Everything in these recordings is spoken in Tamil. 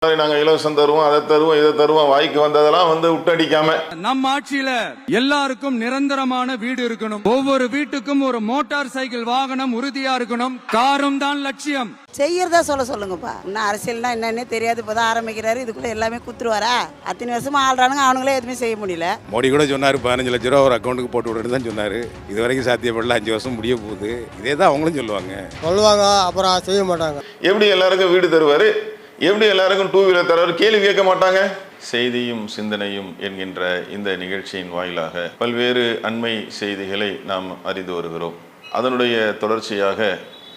நாங்க இலவசம் தருவோம், அதை தருவோம், இதை தருவோம், வாய்க்கு வந்ததெல்லாம் விட்டடிக்காம நம்ம ஆட்சியில எல்லாருக்கும் நிரந்தரமான வீடு இருக்கணும். ஒவ்வொரு வீட்டுக்கும் ஒரு மோட்டார் சைக்கிள் வாகனம் உறுதியா இருக்கணும். காரும் தான் லட்சியம். செய்யறதா சொல்லுங்கப்பா. இன்னும் அரசியல்னா என்னன்னே தெரியாது. இப்பதான் ஆரம்பிக்கிறாரு. இதுக்குள்ள எல்லாமே குத்துருவாரா? அத்தனை வருஷமா ஆள்றானுங்க, அவனுங்களே எதுவுமே செய்ய முடியல. மோடி கூட சொன்னாரு 15 லட்ச ரூபா ஒரு அக்கௌண்ட்டுக்கு போட்டு விடுறது தான் சொன்னாரு. இது வரைக்கும் சாத்தியப்படல. 5 வருஷம் முடிய போகுது. இதே தான் அவங்களும் சொல்லுவாங்க. அப்புறம் செய்ய மாட்டாங்க. எப்படி எல்லாருக்கும் வீடு தருவாரு, எப்படி எல்லாருக்கும் 2 வீலர் தருவாரு, கேள்வி கேட்க மாட்டாங்க. செய்தியும் சிந்தனையும் என்கின்ற இந்த நிகழ்ச்சியின் வாயிலாக பல்வேறு அண்மை செய்திகளை நாம் அறிந்து வருகிறோம். அதனுடைய தொடர்ச்சியாக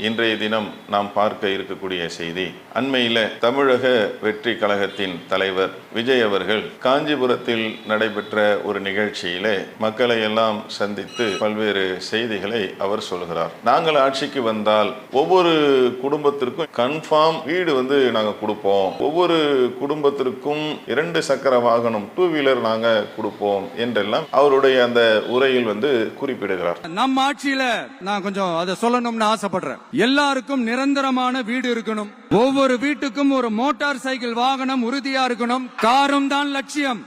இன்றைய தினம் நாம் பார்க்க இருக்கக்கூடிய செய்தி, அண்மையில் தமிழக வெற்றி கழகத்தின் தலைவர் விஜய் அவர்கள் காஞ்சிபுரத்தில் நடைபெற்ற ஒரு நிகழ்ச்சியிலே மக்களை எல்லாம் சந்தித்து பல்வேறு செய்திகளை அவர் சொல்கிறார். நாங்கள் ஆட்சிக்கு வந்தால் ஒவ்வொரு குடும்பத்திற்கும் கன்ஃபார்ம் வீடு நாங்கள் கொடுப்போம், ஒவ்வொரு குடும்பத்திற்கும் 2 சக்கர வாகனம் 2 வீலர் நாங்கள் கொடுப்போம் என்றெல்லாம் அவருடைய அந்த உரையில் குறிப்பிடுகிறார். நம்ம ஆட்சியில நான் கொஞ்சம் அதை சொல்லணும்னு ஆசைப்படுறேன். எல்லாருக்கும் நிரந்தரமான வீடு இருக்கணும். ஒவ்வொரு வீட்டுக்கும் ஒரு மோட்டார் சைக்கிள் வாகனம் உறுதியா இருக்கணும். காரும் தான் லட்சியம்.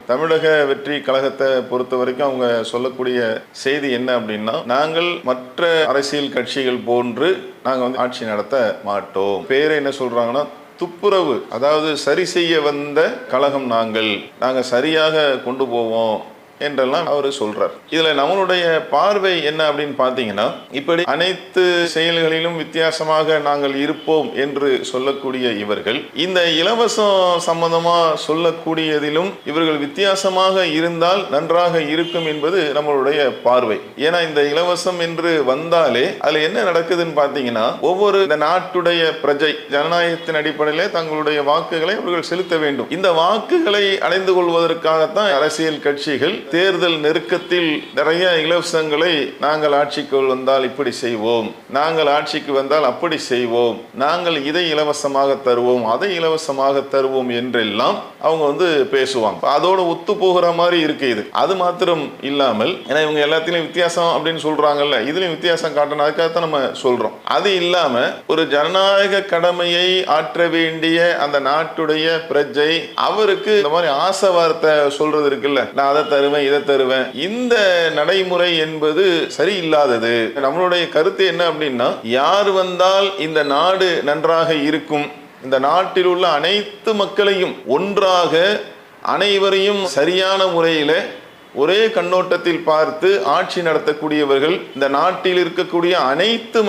தமிழக வெற்றி கழகத்தை பொறுத்த வரைக்கும் அவங்க சொல்லக்கூடிய செய்தி என்ன அப்படின்னா, நாங்கள் மற்ற அரசியல் கட்சிகள் போன்று நாங்கள் ஆட்சி நடத்த மாட்டோம். பேரை என்ன சொல்றாங்கன்னா, துப்புரவு, அதாவது சரி செய்ய வந்த கழகம் நாங்கள் சரியாக கொண்டு போவோம் என்றெல்லாம் அவர் சொல்றார். இதுல நம்மளுடைய பார்வை என்ன அப்படின்னு பாத்தீங்கன்னா, இப்படி அனைத்து செயல்களிலும் வித்தியாசமாக நாங்கள் இருப்போம் என்று சொல்லக்கூடிய இவர்கள் இந்த இலவசம் சம்பந்தமா சொல்லக்கூடியதிலும் இவர்கள் வித்தியாசமாக இருந்தால் நன்றாக இருக்கும் என்பது நம்மளுடைய பார்வை. ஏன்னா இந்த இலவசம் என்று வந்தாலே அதுல என்ன நடக்குதுன்னு பாத்தீங்கன்னா, ஒவ்வொரு இந்த நாட்டுடைய பிரஜை ஜனநாயகத்தின் அடிப்படையிலே தங்களுடைய வாக்குகளை அவர்கள் செலுத்த வேண்டும். இந்த வாக்குகளை அடைந்து கொள்வதற்காகத்தான் அரசியல் கட்சிகள் தேர்தல் நெருக்கத்தில் நிறைய இலவசங்களை, நாங்கள் ஆட்சிக்கு வந்தால் இப்படி செய்வோம், நாங்கள் ஆட்சிக்கு வந்தால் அப்படி செய்வோம், நாங்கள் இதை இலவசமாக தருவோம், அதை இலவசமாக தருவோம் என்றெல்லாம் அவங்க பேசுவாங்க. அதோட ஒத்து போகிற மாதிரி இருக்கு இது. அது மாத்திரம் இல்லாமல், ஏன்னா இவங்க எல்லாத்திலையும் வித்தியாசம் அப்படின்னு சொல்றாங்கல்ல, இதுலயும் வித்தியாசம் காட்டணும், அதுக்காகத்தான் நம்ம சொல்றோம். அது இல்லாம ஒரு ஜனநாயக கடமையை ஆற்ற வேண்டிய அந்த நாட்டுடைய பிரஜை அவருக்கு இந்த மாதிரி ஆசை வார்த்தை சொல்றது இருக்குல்ல, நான் அதை தருவேன் இதை தருவேன், இந்த நடைமுறை என்பது சரியில்லாதது. நம்மளுடைய கருத்து என்ன அப்படின்னா, யார் வந்தால் இந்த நாடு நன்றாக இருக்கும், இந்த நாட்டில் உள்ள அனைத்து மக்களையும் ஒன்றாக அனைவரையும் சரியான முறையில ஒரே கண்ணோட்டத்தில் பார்த்து ஆட்சி நடத்தக்கூடியவர்கள், இந்த நாட்டில் இருக்கக்கூடிய அனைத்து